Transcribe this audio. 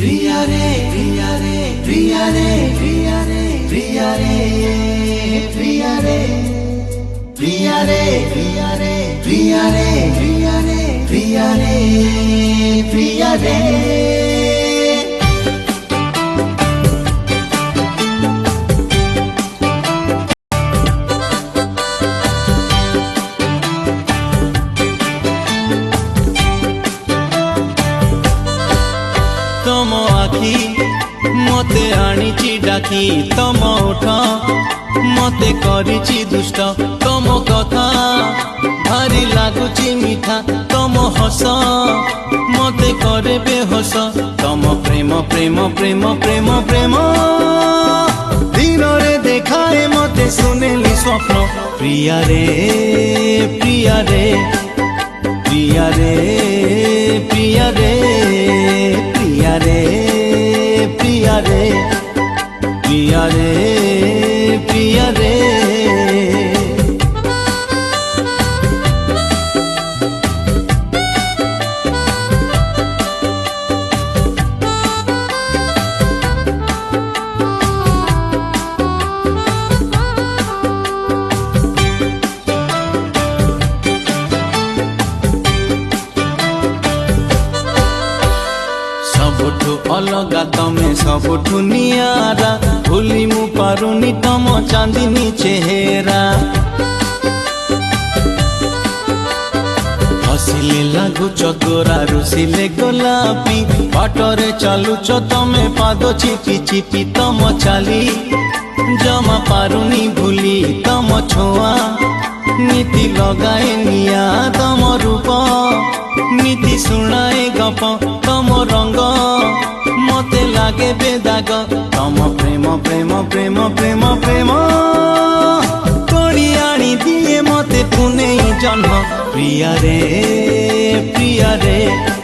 प्रिया रे प्रिया रे प्रिया रे प्रिया रे प्रिया रे प्रिया रे प्रिया रे प्रिया रे प्रिया रे प्रिया रे प्रिया रे प्रिया रे तम आखि मते आनीची डाकी तम ओठ मते करिची दुष्ट तम कथा भारी लागुची मीठा तम हस मते करे बेहोस तम प्रेम प्रेम प्रेम प्रेम प्रेम दिन रे देखाए मते सुनेली स्वप्न प्रिया रे प्रिया रे प्रिया रे प्रिया रे प्रिया रे प्रिया रे प्रिया रे प्रिया रे सबुठु अलगा तमे सबुठु नियारा भूली मु पारुनी तम चांदनी चेहरा हसिले लागु चकोरा रुसिले गोलापी बाटरे चालुच तमे पाद चिपी चिपी तम चाली जमा पारुनी भूली तम छोआ नीति लगाए निया तम रूप नीति शुणाए गप तम रंग मते लागे बेदाग तम प्रेम प्रेम प्रेम प्रेम प्रेम करी आनी दिए मते पुने जन्म प्रिया रे प्रिया रे।